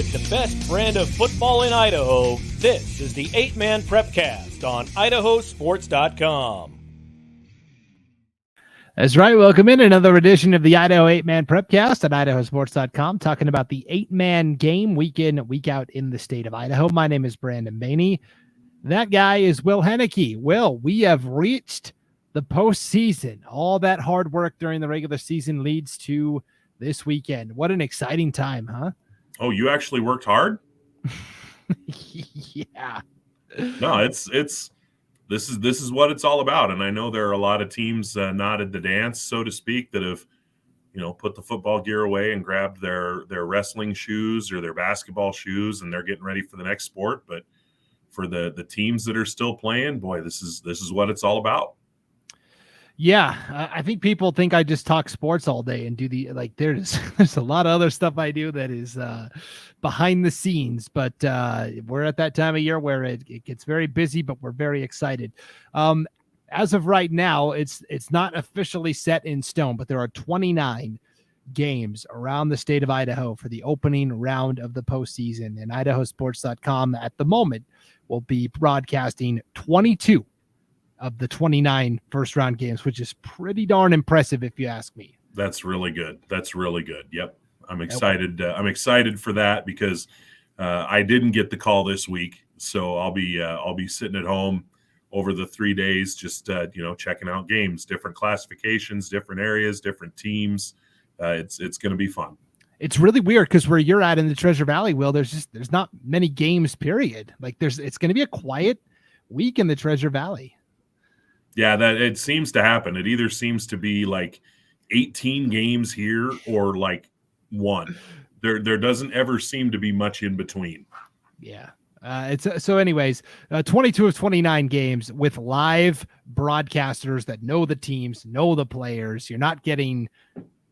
With the best brand of football in Idaho, this is the 8-Man Prepcast on IdahoSports.com. That's right. Welcome in another edition of the Idaho 8-Man Prepcast at IdahoSports.com, talking about the 8-man game week in, week out in the state of Idaho. My name is Brandon Baney. That guy is Will Hoenike. Will, we have reached the postseason. All that hard work during the regular season leads to this weekend. What an exciting time, huh? Oh, you actually worked hard? Yeah. No, this is what it's all about. And I know there are a lot of teams not at the dance, so to speak, that have, put the football gear away and grabbed their wrestling shoes or their basketball shoes, and they're getting ready for the next sport. But for the teams that are still playing, boy, this is what it's all about. Yeah, I think people think I just talk sports all day and do there's a lot of other stuff I do that is behind the scenes, but we're at that time of year where it gets very busy, but we're very excited. As of right now, it's not officially set in stone, but there are 29 games around the state of Idaho for the opening round of the postseason, and IdahoSports.com at the moment will be broadcasting 22 of the 29 first round games, which is pretty darn impressive if you ask me. That's really good. Yep. I'm excited. I'm excited for that because I didn't get the call this week. So I'll be sitting at home over the 3 days, just, checking out games, different classifications, different areas, different teams. It's going to be fun. It's really weird because where you're at in the Treasure Valley, Will, there's not many games, period. It's going to be a quiet week in the Treasure Valley. Yeah, that it seems to happen. It either seems to be like 18 games here or like one. There doesn't ever seem to be much in between. Yeah. Anyways, 22 of 29 games with live broadcasters that know the teams, know the players. You're not getting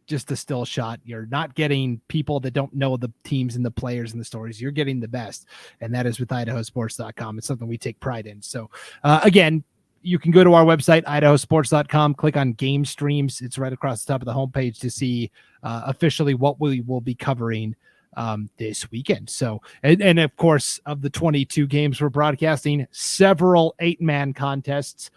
just a still shot. You're not getting people that don't know the teams and the players and the stories. You're getting the best. And that is with IdahoSports.com. It's something we take pride in. So again, you can go to our website, IdahoSports.com, click on game streams. It's right across the top of the homepage to see officially what we will be covering this weekend. So, and of course, of the 22 games we're broadcasting, several 8-man contests.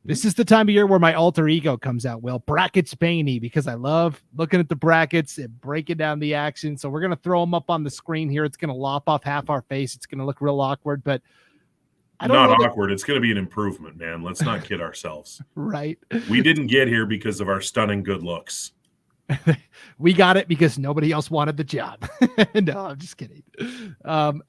This is the time of year where my alter ego comes out, Will. Brackets Baney, because I love looking at the brackets and breaking down the action. So we're going to throw them up on the screen here. It's going to lop off half our face. It's going to look real awkward, but not awkward. It's going to be an improvement, man. Let's not kid ourselves. Right. We didn't get here because of our stunning good looks. We got it because nobody else wanted the job. No, I'm just kidding.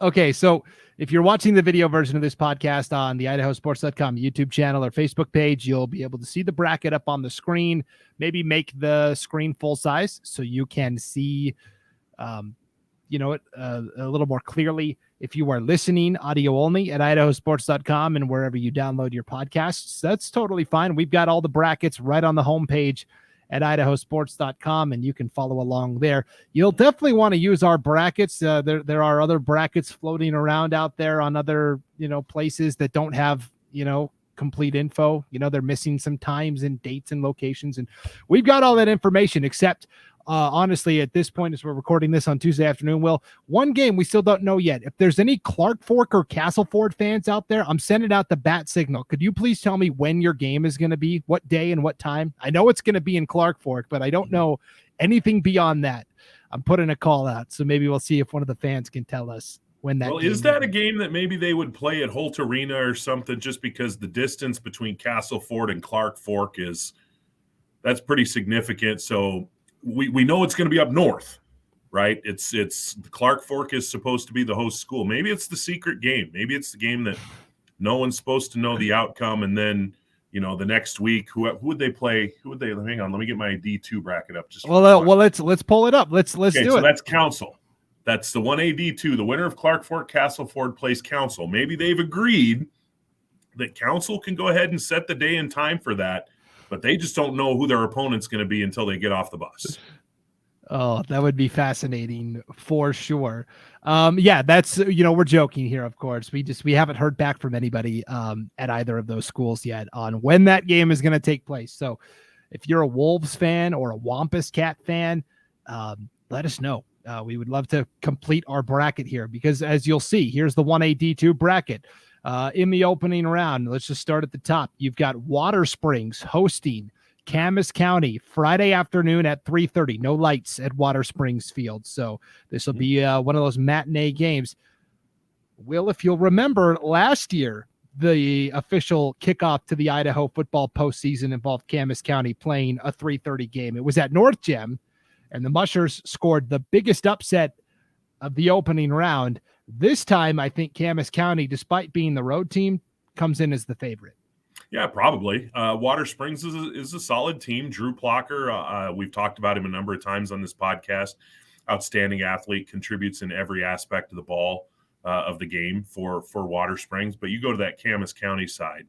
Okay, so if you're watching the video version of this podcast on the IdahoSports.com YouTube channel or Facebook page, you'll be able to see the bracket up on the screen. Maybe make the screen full size so you can see a little more clearly. If you are listening audio only at IdahoSports.com and wherever you download your podcasts, that's totally fine. We've got all the brackets right on the homepage at IdahoSports.com, and you can follow along there. You'll definitely want to use our brackets. There are other brackets floating around out there on other places that don't have complete info. They're missing some times and dates and locations, and we've got all that information except honestly, at this point, as we're recording this on Tuesday afternoon, Will, one game we still don't know yet. If there's any Clark Fork or Castleford fans out there, I'm sending out the bat signal. Could you please tell me when your game is going to be, what day and what time? I know it's going to be in Clark Fork, but I don't know anything beyond that. I'm putting a call out, so maybe we'll see if one of the fans can tell us when that. Well, is that a game that maybe they would play at Holt Arena or something, just because the distance between Castleford and Clark Fork that's pretty significant. So we know it's going to be up north, right? It's Clark Fork is supposed to be the host school. Maybe it's the secret game. Maybe it's the game that no one's supposed to know the outcome. And then, the next week, who would they play? Hang on, let me get my D2 bracket up. Let's pull it up. Let's do it. So that's Council. That's the 1A D2. The winner of Clark Fork Castleford plays Council. Maybe they've agreed that Council can go ahead and set the day and time for that, but they just don't know who their opponent's going to be until they get off the bus. Oh, that would be fascinating for sure. Yeah, that's, we're joking here, of course. We haven't heard back from anybody at either of those schools yet on when that game is going to take place. So if you're a Wolves fan or a Wampus Cat fan, let us know. We would love to complete our bracket here because, as you'll see, here's the 1A D2 bracket. In the opening round, let's just start at the top. You've got Water Springs hosting Camas County Friday afternoon at 3:30. No lights at Water Springs Field, so this will be one of those matinee games. Will, if you'll remember, last year the official kickoff to the Idaho football postseason involved Camas County playing a 3:30 game. It was at North Gem, and the Mushers scored the biggest upset of the opening round. This time, I think Camas County, despite being the road team, comes in as the favorite. Yeah, probably. Water Springs is a solid team. Drew Plocker, we've talked about him a number of times on this podcast. Outstanding athlete, contributes in every aspect of the ball of the game for Water Springs. But you go to that Camas County side,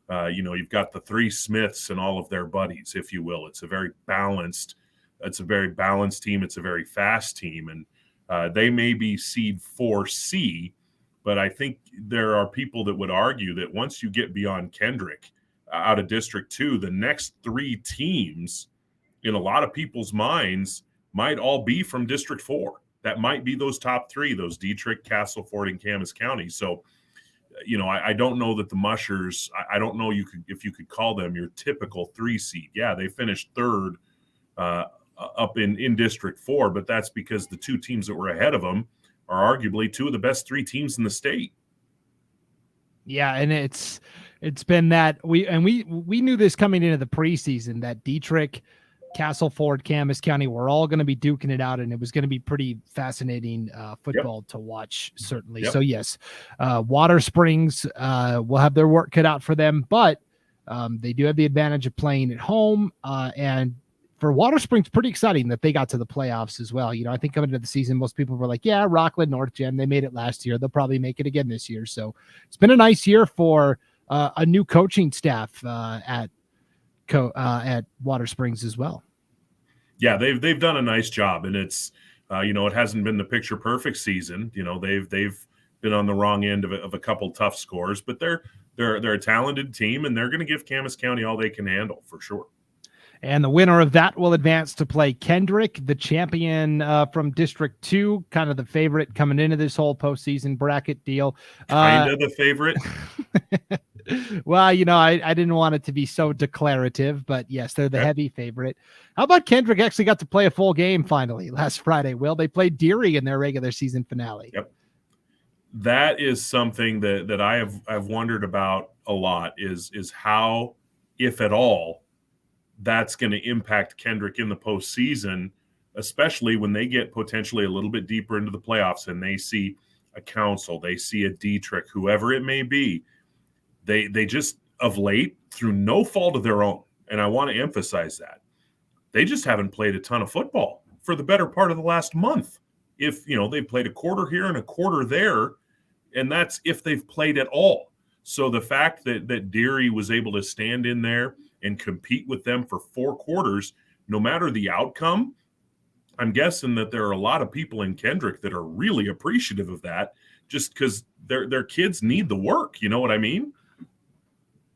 you've got the three Smiths and all of their buddies, if you will. It's a very balanced team. It's a very fast team, and they may be seed 4C. But I think there are people that would argue that once you get beyond Kendrick out of District 2, the next three teams in a lot of people's minds might all be from District 4. That might be those top three, those Dietrich, Castleford, and Camas County. So, I don't know that the Mushers, I don't know if you could call them your typical 3 seed. Yeah, they finished third up in District 4, but that's because the two teams that were ahead of them are arguably two of the best three teams in the state. Yeah, and it's been that we knew this coming into the preseason that Dietrich, Castleford, Camas County were all going to be duking it out, and it was going to be pretty fascinating football to watch, certainly. Yep. So yes, Water Springs will have their work cut out for them, but they do have the advantage of playing at home, and for Water Springs, pretty exciting that they got to the playoffs as well. I think coming into the season, most people were like, yeah, Rockland, North Gem, they made it last year. They'll probably make it again this year. So it's been a nice year for a new coaching staff at Water Springs as well. Yeah, they've done a nice job, and it's it hasn't been the picture perfect season. They've been on the wrong end of a couple tough scores, but they're a talented team, and they're going to give Camas County all they can handle for sure. And the winner of that will advance to play Kendrick, the champion from District 2, kind of the favorite coming into this whole postseason bracket deal. Kind of the favorite. Well, I didn't want it to be so declarative, but yes, they're the heavy favorite. How about Kendrick actually got to play a full game finally last Friday? Will, they played Deary in their regular season finale. Yep. That is something that I've wondered about a lot is how, if at all, that's going to impact Kendrick in the postseason, especially when they get potentially a little bit deeper into the playoffs and they see a Council, they see a Dietrich, whoever it may be. They just, of late, through no fault of their own, and I want to emphasize that, they just haven't played a ton of football for the better part of the last month. If, they played a quarter here and a quarter there, and that's if they've played at all. So the fact that Deary was able to stand in there and compete with them for 4 quarters, no matter the outcome, I'm guessing that there are a lot of people in Kendrick that are really appreciative of that just because their kids need the work. You know what I mean?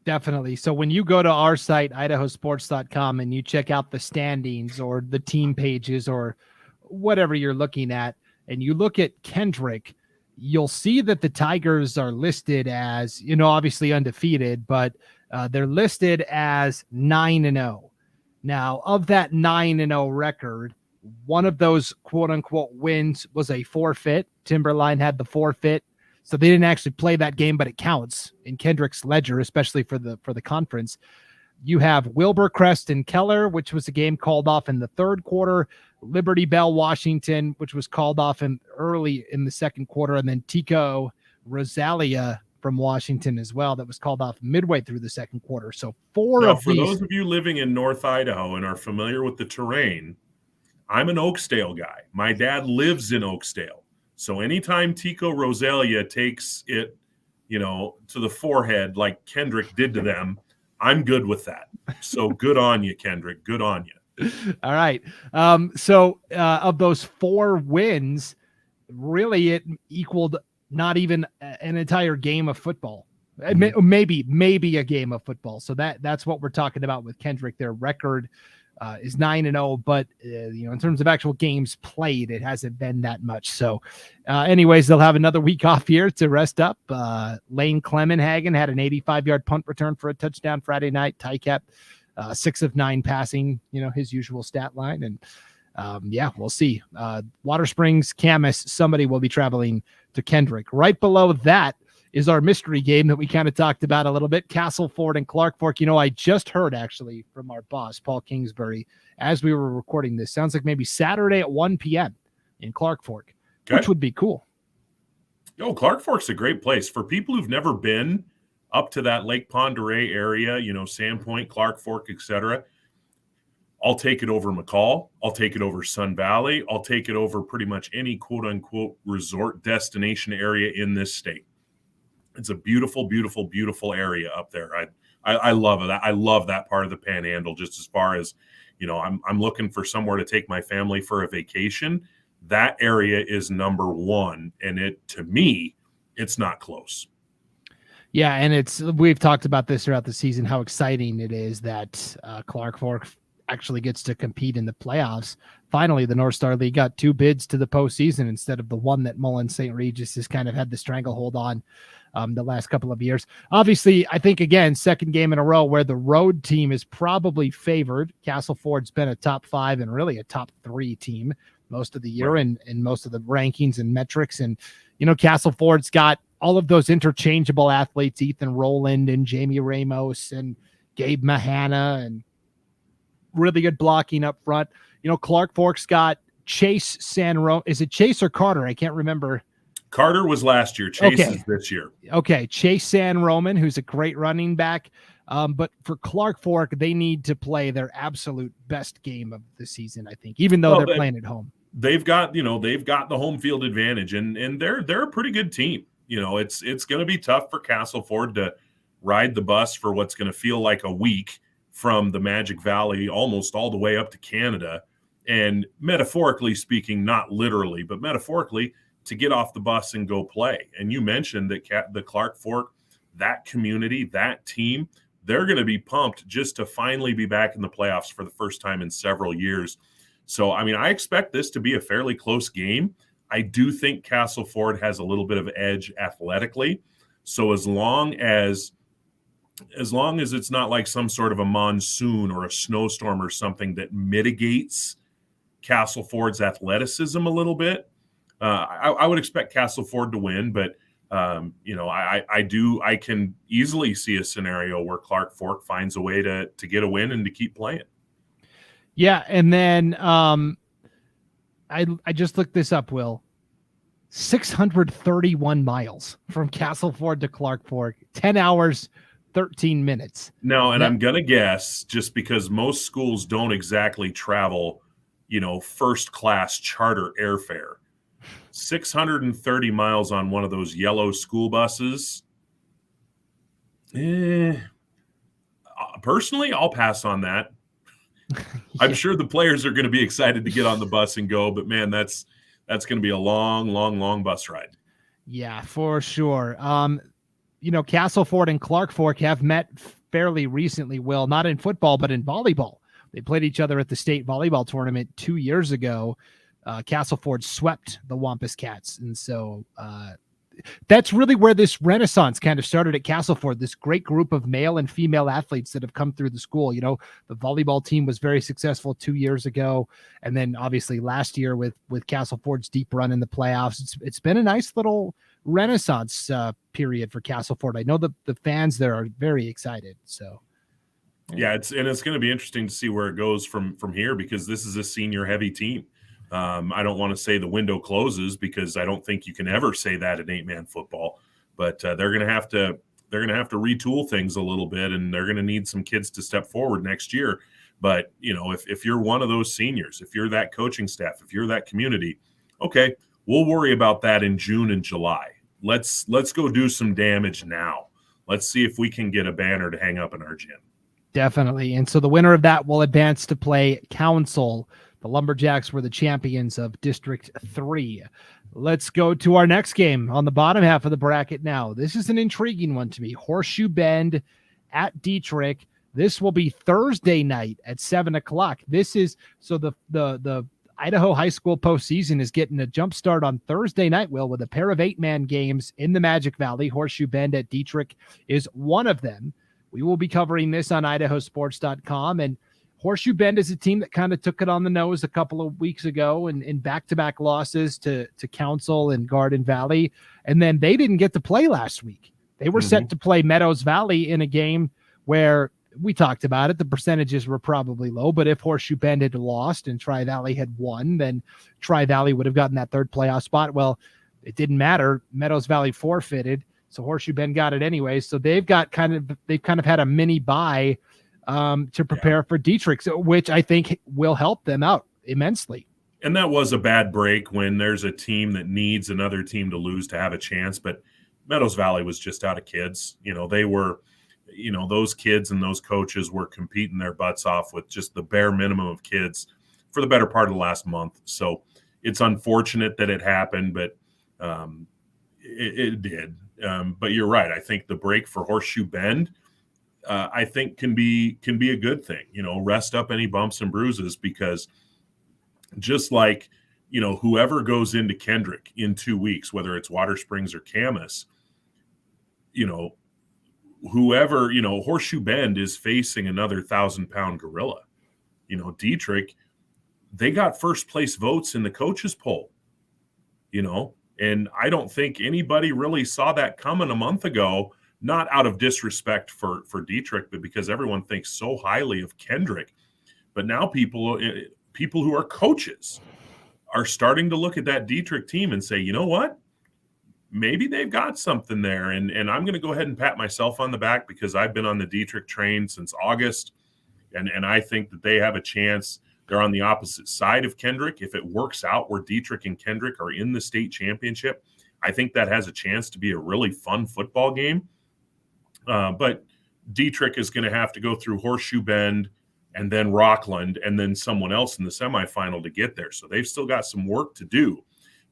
Definitely. So when you go to our site, IdahoSports.com, and you check out the standings or the team pages or whatever you're looking at, and you look at Kendrick, you'll see that the Tigers are listed as, obviously undefeated, but they're listed as 9-0. Now, of that 9-0 record, one of those quote unquote wins was a forfeit. Timberline had the forfeit, so they didn't actually play that game, but it counts in Kendrick's ledger, especially for the conference. You have Wilbur, Crest, and Keller, which was a game called off in the third quarter. Liberty Bell, Washington, which was called off early in the second quarter, and then Tico Rosalia from Washington as well, that was called off midway through the second quarter. So for those of you living in North Idaho and are familiar with the terrain, I'm an Oakdale guy. My dad lives in Oakdale. So anytime Tico Rosalia takes it, to the forehead like Kendrick did to them, I'm good with that. So good on you, Kendrick. Good on you. All right. So of those 4 wins, really it equaled not even an entire game of football. Maybe a game of football. So that's what we're talking about with Kendrick. Their record is 9-0, but in terms of actual games played, it hasn't been that much. So anyways, they'll have another week off here to rest up. Lane Clemenhagen had an 85-yard punt return for a touchdown Friday night. Ty kept 6 of 9 passing, his usual stat line. And we'll see. Water Springs, Camas, somebody will be traveling to Kendrick. Right below that is our mystery game that we kind of talked about a little bit, Castleford and Clark Fork. I just heard actually from our boss, Paul Kingsbury, as we were recording this. Sounds like maybe Saturday at 1 p.m. in Clark Fork, which would be cool. Clark Fork's a great place. For people who've never been up to that Lake Pend Oreille area, Sandpoint, Clark Fork, etc., I'll take it over McCall. I'll take it over Sun Valley. I'll take it over pretty much any quote-unquote resort destination area in this state. It's a beautiful, beautiful, beautiful area up there. I love it. I love that part of the Panhandle. Just as far as, I'm looking for somewhere to take my family for a vacation. That area is number one, and to me, it's not close. Yeah, and we've talked about this throughout the season, how exciting it is that Clark Fork actually gets to compete in the playoffs. Finally, the North Star League got 2 bids to the postseason instead of the one that Mullen St. Regis has kind of had the stranglehold on the last couple of years. Obviously, I think, again, second game in a row where the road team is probably favored. Castleford's been a top 5 and really a top 3 team most of the year, right, and most of the rankings and metrics. And, Castleford's got all of those interchangeable athletes, Ethan Rowland and Jamie Ramos and Gabe Mahana, and really good blocking up front. Clark Fork's got Chase Sanro. Is it Chase or Carter? I can't remember. Carter was last year. Chase is this year. Okay. Chase San Roman, who's a great running back. But for Clark Fork, they need to play their absolute best game of the season, I think, even though they're playing at home. They've got the home field advantage, and they're a pretty good team. It's going to be tough for Castleford to ride the bus for what's going to feel like a week from the Magic Valley almost all the way up to Canada. And metaphorically speaking, not literally, but metaphorically, to get off the bus and go play. And you mentioned that the Clark Fork, that community, that team, they're going to be pumped just to finally be back in the playoffs for the first time in several years. So, I expect this to be a fairly close game. I do think Castleford has a little bit of edge athletically. So as long as it's not like some sort of a monsoon or a snowstorm or something that mitigates Castleford's athleticism a little bit, I would expect Castleford to win, but I can easily see a scenario where Clark Fork finds a way to get a win and to keep playing. Yeah, and then I just looked this up, Will. 631 miles from Castleford to Clark Fork, 10 hours, 13 minutes. No, and I'm going to guess, just because most schools don't exactly travel, first class charter airfare. 630 miles on one of those yellow school buses. Personally, I'll pass on that. Yeah. I'm sure the players are going to be excited to get on the bus and go, but man, that's going to be a long, long, long bus ride. Yeah, for sure. Castleford and Clark Fork have met fairly recently, Will, not in football, but in volleyball. They played each other at the state volleyball tournament 2 years ago. Castleford swept the Wampus Cats. And so that's really where this renaissance kind of started at Castleford, this great group of male and female athletes that have come through the school. The volleyball team was very successful 2 years ago. And then obviously last year with Castleford's deep run in the playoffs, it's been a nice little renaissance period for Castleford. I know the fans there are very excited. So yeah, it's going to be interesting to see where it goes from here, because this is a senior heavy team. I don't want to say the window closes, because I don't think you can ever say that in 8-man football, but they're going to have to retool things a little bit, and they're going to need some kids to step forward next year. But if you're one of those seniors, if you're that coaching staff, if you're that community, okay, we'll worry about that in June and July. Let's go do some damage now. Let's see if we can get a banner to hang up in our gym. Definitely. And so the winner of that will advance to play Council. The Lumberjacks were the champions of District 3. Let's go to our next game on the bottom half of the bracket now. This is an intriguing one to me. Horseshoe Bend at Dietrich This will be Thursday night at 7:00. This is so the Idaho high school postseason is getting a jump start on Thursday night, Will, with a pair of 8-man games in the Magic Valley. Horseshoe Bend at Dietrich is one of them. We will be covering this on IdahoSports.com. And Horseshoe Bend is a team that kind of took it on the nose a couple of weeks ago and in back-to-back losses to Council and Garden Valley. And then they didn't get to play last week. They were set to play Meadows Valley in a game where we talked about it. The percentages were probably low, but if Horseshoe Bend had lost and Tri-Valley had won, then Tri-Valley would have gotten that third playoff spot. Well, it didn't matter. Meadows Valley forfeited, so Horseshoe Bend got it anyway. So they've kind of had a mini bye to prepare for Dietrich, which I think will help them out immensely. And that was a bad break when there's a team that needs another team to lose to have a chance. But Meadows Valley was just out of kids. They were, those kids and those coaches were competing their butts off with just the bare minimum of kids for the better part of the last month. So it's unfortunate that it happened, but it did. But you're right. I think the break for Horseshoe Bend, I think can be a good thing. Rest up any bumps and bruises, because just like, whoever goes into Kendrick in 2 weeks, whether it's Water Springs or Camas, whoever, Horseshoe Bend is facing another 1,000-pound gorilla. Dietrich, they got first place votes in the coaches poll, and I don't think anybody really saw that coming a month ago, not out of disrespect for Dietrich, but because everyone thinks so highly of Kendrick. But now people who are coaches are starting to look at that Dietrich team and say, you know what? Maybe they've got something there. And I'm going to go ahead and pat myself on the back, because I've been on the Dietrich train since August. And I think that they have a chance. They're on the opposite side of Kendrick. If it works out where Dietrich and Kendrick are in the state championship, I think that has a chance to be a really fun football game. But Dietrich is going to have to go through Horseshoe Bend and then Rockland and then someone else in the semifinal to get there. So they've still got some work to do.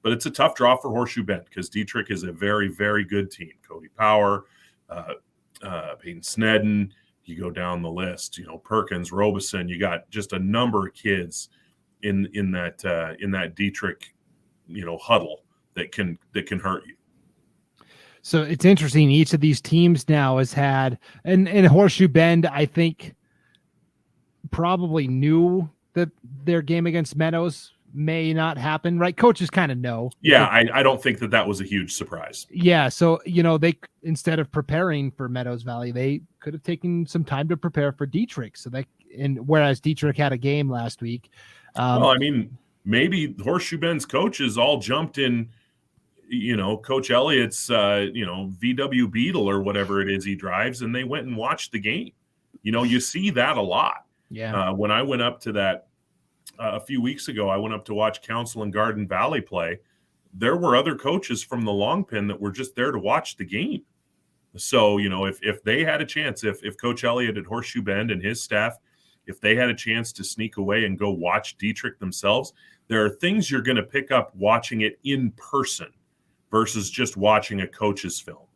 But it's a tough draw for Horseshoe Bend, because Dietrich is a very, very good team. Cody Power, Peyton Snedden, you go down the list, Perkins, Robeson, you got just a number of kids in that Dietrich, huddle that can hurt you. So it's interesting. Each of these teams now has had, and Horseshoe Bend, I think, probably knew that their game against Meadows may not happen, right? Coaches kind of know. Yeah, I don't think that was a huge surprise. Yeah, so they, instead of preparing for Meadows Valley, they could have taken some time to prepare for Dietrich. Whereas Dietrich had a game last week. Maybe Horseshoe Bend's coaches all jumped in, Coach Elliott's VW Beetle or whatever it is he drives, and they went and watched the game. You see that a lot. Yeah. When I went up to that a few weeks ago, I went up to watch Council and Garden Valley play. There were other coaches from the Long Pin that were just there to watch the game. So, if they had a chance, if Coach Elliott at Horseshoe Bend and his staff, if they had a chance to sneak away and go watch Dietrich themselves, there are things you're going to pick up watching it in person versus just watching a coach's film.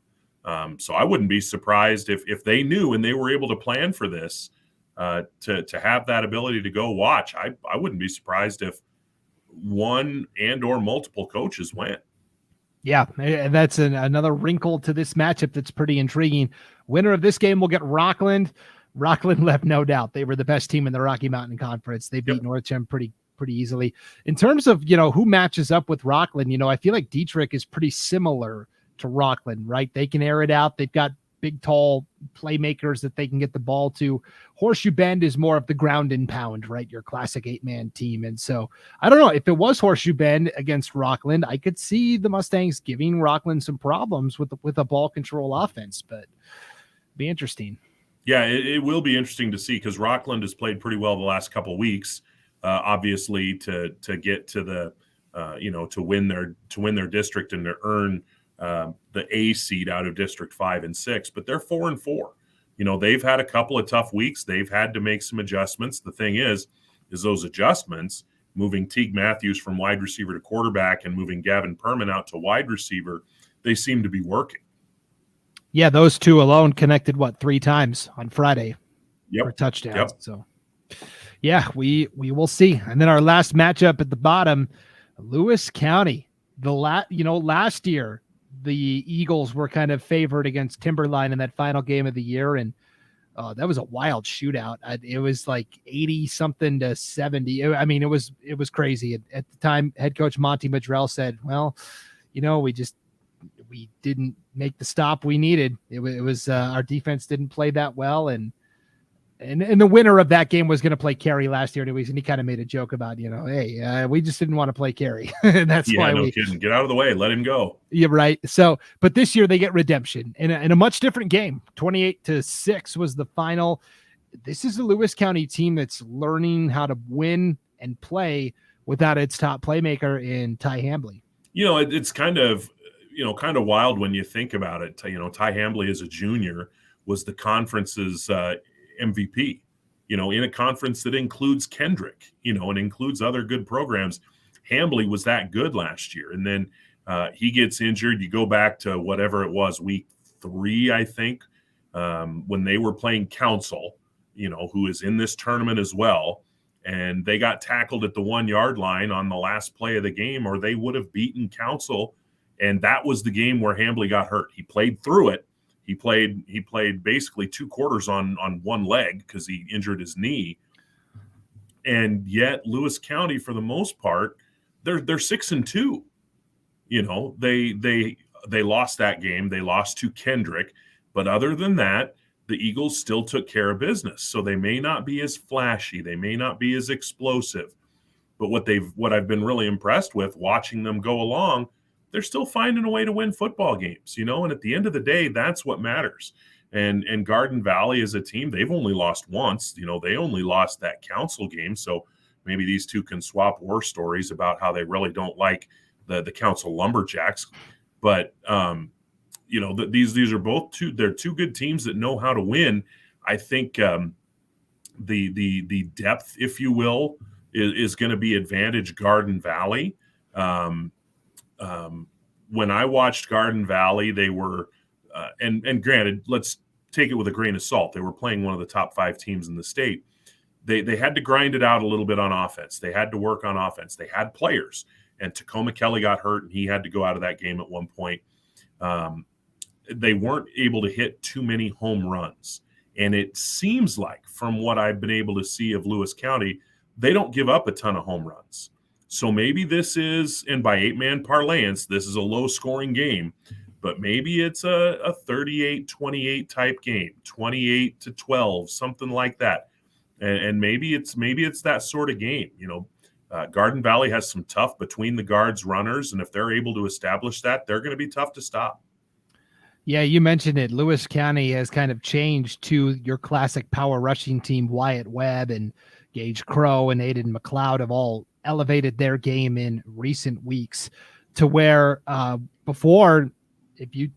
So I wouldn't be surprised if they knew and they were able to plan for this, to have that ability to go watch. I wouldn't be surprised if one and or multiple coaches went. Yeah, that's another wrinkle to this matchup that's pretty intriguing. Winner of this game will get Rockland. Rockland left no doubt. They were the best team in the Rocky Mountain Conference. They beat North Chem pretty easily. In terms of, who matches up with Rockland, I feel like Dietrich is pretty similar to Rockland, right? They can air it out. They've got big, tall playmakers that they can get the ball to. Horseshoe Bend is more of the ground and pound, right? Your classic 8-man team. And so I don't know if it was Horseshoe Bend against Rockland, I could see the Mustangs giving Rockland some problems with a ball control offense, but be interesting. Yeah, it will be interesting to see, because Rockland has played pretty well the last couple of weeks, obviously to get to the, to win their district and to earn the A seed out of District 5 and 6, but they're 4-4. They've had a couple of tough weeks. They've had to make some adjustments. The thing is those adjustments, moving Teague Matthews from wide receiver to quarterback and moving Gavin Perman out to wide receiver, they seem to be working. Yeah, those two alone connected 3 times on Friday. for touchdowns. So yeah, we will see. And then our last matchup at the bottom, Lewis County. Last year the Eagles were kind of favored against Timberline in that final game of the year, and that was a wild shootout. It was like 80 something to 70. I mean, it was crazy. At the time, head coach Monty Madrell said, well, we didn't make the stop we needed. It was our defense didn't play that well, and the winner of that game was going to play Carey last year anyways, and he kind of made a joke about, hey, we just didn't want to play Carey. That's why no kidding. Get out of the way, let him go. Yeah, right. So, but this year they get redemption in a much different game. 28-6 was the final. This is a Lewis County team that's learning how to win and play without its top playmaker in Ty Hambly. It's kind of wild when you think about it. Ty Hambly as a junior was the conference's MVP, in a conference that includes Kendrick, and includes other good programs. Hambly was that good last year. And then he gets injured. You go back to whatever it was, week 3, I think, when they were playing Council, who is in this tournament as well. And they got tackled at the 1-yard line on the last play of the game, or they would have beaten Council. And that was the game where Hambly got hurt. He played through it. He played basically 2 quarters on one leg because he injured his knee. And yet Lewis County, for the most part, they're 6-2. They lost that game. They lost to Kendrick. But other than that, the Eagles still took care of business. So they may not be as flashy. They may not be as explosive. But what I've been really impressed with watching them go along, they're still finding a way to win football games, and at the end of the day, that's what matters. And Garden Valley as a team, they've only lost once. They only lost that Council game. So maybe these two can swap war stories about how they really don't like the Council Lumberjacks. But, these are both they're two good teams that know how to win. I think the depth, if you will, is going to be advantage Garden Valley. When I watched Garden Valley, they were, and granted, let's take it with a grain of salt. They were playing one of the top 5 teams in the state. They had to grind it out a little bit on offense. They had to work on offense. They had players, and Tacoma Kelly got hurt, and he had to go out of that game at one point. They weren't able to hit too many home runs. And it seems like, from what I've been able to see of Lewis County, they don't give up a ton of home runs. So maybe this is, and by 8-man parlance, this is a low-scoring game, but maybe it's a 38-28 type game, 28-12, something like that. And maybe it's that sort of game. Garden Valley has some tough between the guards runners, and if they're able to establish that, they're going to be tough to stop. Yeah, you mentioned it. Lewis County has kind of changed to your classic power rushing team. Wyatt Webb and Gage Crow and Aiden McLeod have all elevated their game in recent weeks to where before, if you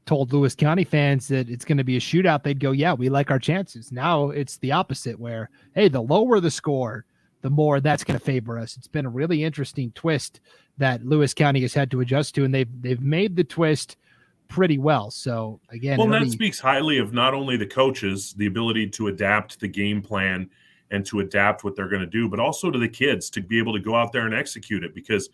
told Lewis County fans that it's going to be a shootout, they'd go, yeah, we like our chances. Now it's the opposite where, hey, the lower the score, the more that's going to favor us. It's been a really interesting twist that Lewis County has had to adjust to, and they've made the twist pretty well. So again, that speaks highly of not only the coaches, the ability to adapt the game plan and to adapt what they're going to do, but also to the kids to be able to go out there and execute it. Because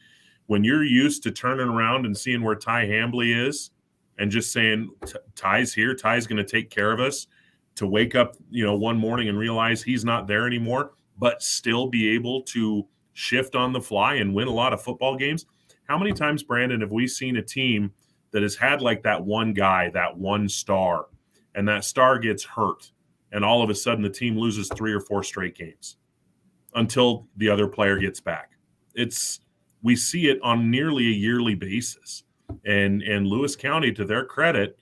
when you're used to turning around and seeing where Ty Hambly is and just saying, Ty's here, Ty's going to take care of us, to wake up, one morning and realize he's not there anymore, but still be able to shift on the fly and win a lot of football games. How many times, Brandon, have we seen a team that has had like that one guy, that one star, and that star gets hurt, and all of a sudden the team loses 3 or 4 straight games until the other player gets back? We see it on nearly a yearly basis. And Lewis County, to their credit,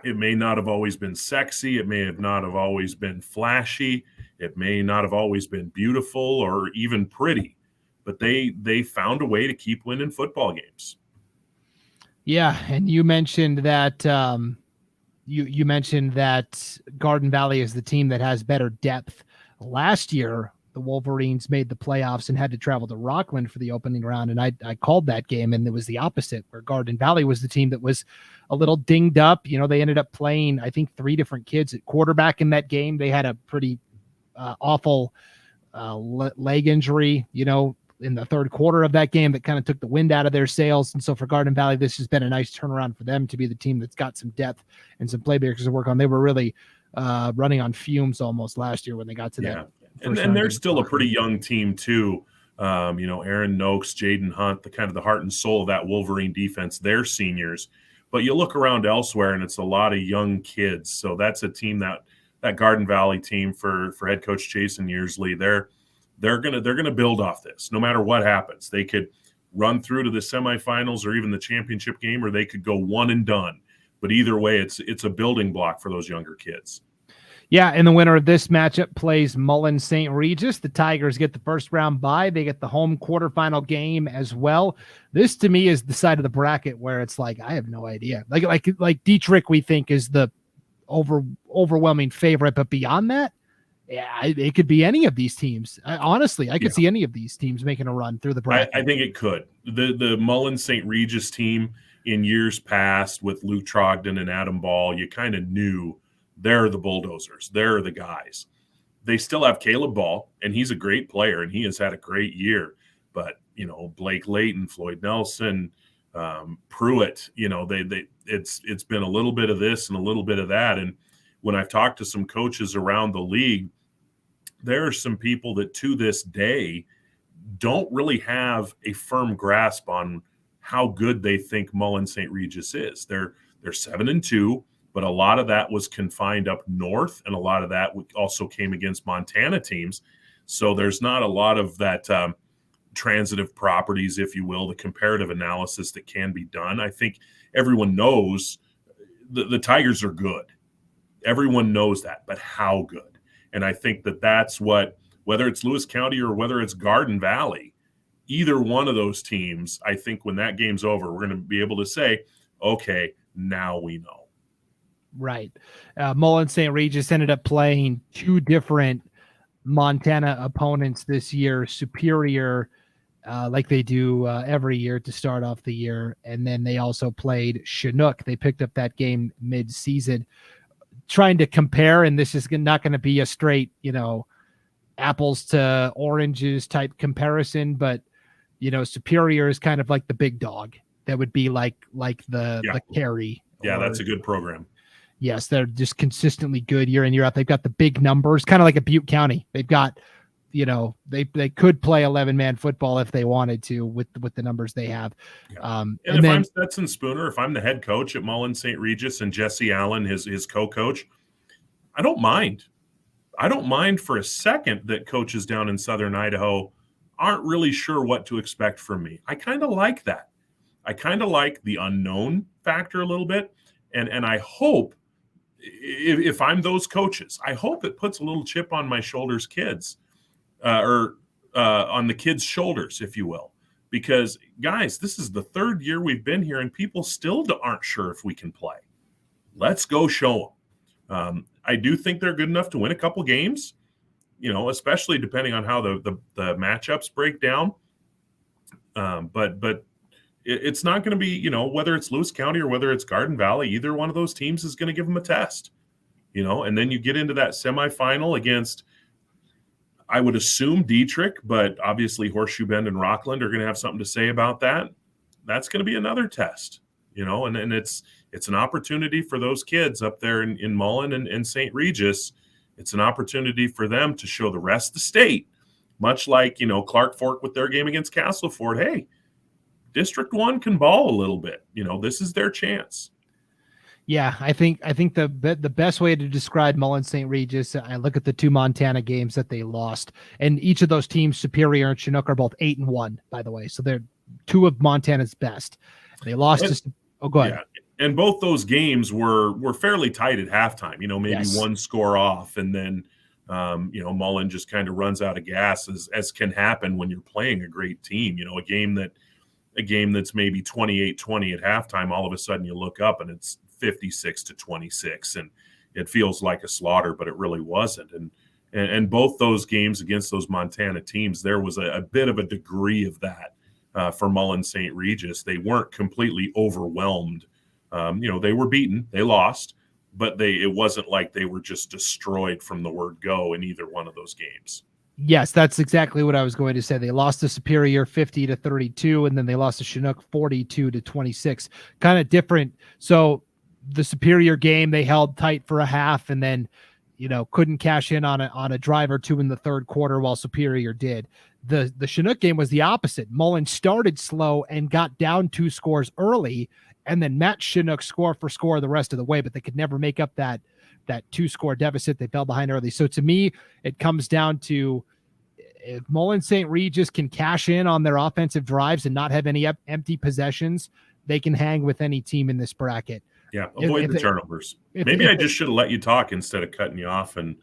it may not have always been sexy. It may not have always been flashy. It may not have always been beautiful or even pretty, but they found a way to keep winning football games. Yeah, and you mentioned that you mentioned that Garden Valley is the team that has better depth. Last year, the Wolverines made the playoffs and had to travel to Rockland for the opening round. And I called that game, and it was the opposite, where Garden Valley was the team that was a little dinged up. They ended up playing, I think, 3 different kids at quarterback in that game. They had a pretty awful leg injury, in the third quarter of that game that kind of took the wind out of their sails. And so for Garden Valley, this has been a nice turnaround for them to be the team that's got some depth and some playmakers to work on. They were really running on fumes almost last year when they got to that. And they're still a pretty young team too. Aaron Noakes, Jaden Hunt, the heart and soul of that Wolverine defense, they're seniors. But you look around elsewhere and it's a lot of young kids. So that's a team that Garden Valley team for head coach Jason Yearsley, they're gonna build off this. No matter what happens, they could run through to the semifinals or even the championship game, or they could go one and done. But either way, it's a building block for those younger kids. Yeah, and the winner of this matchup plays Mullen St. Regis. The Tigers get the first round bye. They get the home quarterfinal game as well. This, to me, is the side of the bracket where it's like, I have no idea. Like Dietrich, we think, is the overwhelming favorite, but beyond that, yeah, it could be any of these teams. Honestly, I could see any of these teams making a run through the bracket. I think it could. The Mullen St. Regis team in years past with Luke Trogdon and Adam Ball, you kind of knew they're the bulldozers. They're the guys. They still have Caleb Ball, and he's a great player, and he has had a great year. But, Blake Layton, Floyd Nelson, Pruitt, it's been a little bit of this and a little bit of that. And when I've talked to some coaches around the league, there are some people that to this day don't really have a firm grasp on how good they think Mullen St. Regis is. They're 7-2. But a lot of that was confined up north, and a lot of that also came against Montana teams. So there's not a lot of that transitive properties, if you will, the comparative analysis that can be done. I think everyone knows the Tigers are good. Everyone knows that, but how good? And I think that's what, whether it's Lewis County or whether it's Garden Valley, either one of those teams, I think when that game's over, we're going to be able to say, okay, now we know. Right. Mullen St. Regis ended up playing 2 different Montana opponents this year, Superior, like they do every year to start off the year. And then they also played Chinook. They picked up that game mid-season. Trying to compare, and this is not going to be a straight, apples to oranges type comparison, but, Superior is kind of like the big dog. That would be like the Carey. Yeah, that's a good program. Yes, they're just consistently good year in, year out. They've got the big numbers, kind of like a Butte County. They've got, they could play 11-man football if they wanted to with the numbers they have. Yeah. And if I'm Stetson Spooner, if I'm the head coach at Mullen St. Regis and Jesse Allen, his co-coach, I don't mind. I don't mind for a second that coaches down in Southern Idaho aren't really sure what to expect from me. I kind of like that. I kind of like the unknown factor a little bit. And I hope, if I'm those coaches, I hope it puts a little chip on my shoulders, on the kids' shoulders, if you will. Because, guys, this is the 3rd year we've been here, and people still aren't sure if we can play. Let's go show them. I do think they're good enough to win a couple games, especially depending on how the matchups break down. But it's not going to be, whether it's Lewis County or whether it's Garden Valley, either one of those teams is going to give them a test, and then you get into that semifinal against, I would assume, Dietrich, but obviously Horseshoe Bend and Rockland are going to have something to say about that. That's going to be another test, and it's an opportunity for those kids up there in Mullen and St. Regis. It's an opportunity for them to show the rest of the state, much like, Clark Fork with their game against Castleford. Hey, District 1 can ball a little bit. This is their chance. Yeah, I think the best way to describe Mullen St. Regis, I look at the 2 Montana games that they lost, and each of those teams, Superior and Chinook, are both 8-1, by the way. So they're 2 of Montana's best. They lost go ahead. Yeah. And both those games were fairly tight at halftime, maybe one score off, and then Mullen just kind of runs out of gas, as can happen when you're playing a great team. A game that's maybe 28-20 at halftime, all of a sudden you look up and it's 56-26, and it feels like a slaughter, but it really wasn't. And both those games against those Montana teams, there was a bit of a degree of that for Mullen St. Regis. They weren't completely overwhelmed. They were beaten, they lost, but it wasn't like they were just destroyed from the word go in either one of those games. Yes, that's exactly what I was going to say. They lost to Superior 50-32, and then they lost to Chinook 42-26. Kind of different. So the Superior game, they held tight for a half, and then couldn't cash in on a drive or two in the third quarter, while Superior did. The Chinook game was the opposite. Mullen started slow and got down 2 scores early, and then matched Chinook score for score the rest of the way, but they could never make up that 2-score deficit. They fell behind early. So to me, it comes down to, if Mullen St. Regis can cash in on their offensive drives and not have any empty possessions, they can hang with any team in this bracket. Yeah, avoid the turnovers. Maybe I just should have let you talk instead of cutting you off and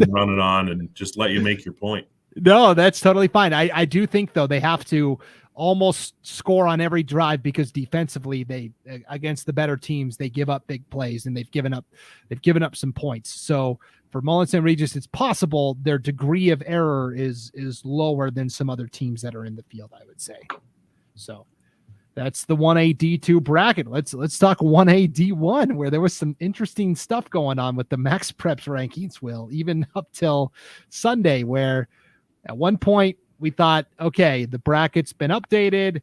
running on and just let you make your point. No, that's totally fine. I do think, though, they have to almost score on every drive, because defensively, they, against the better teams, they give up big plays, and they've given up some points. So for Mullen St. Regis, it's possible their degree of error is lower than some other teams that are in the field, I would say. So that's the 1A D2 bracket. Let's talk 1A D1, where there was some interesting stuff going on with the Max Preps rankings, Will, even up till Sunday, where at one point we thought, okay, the bracket's been updated.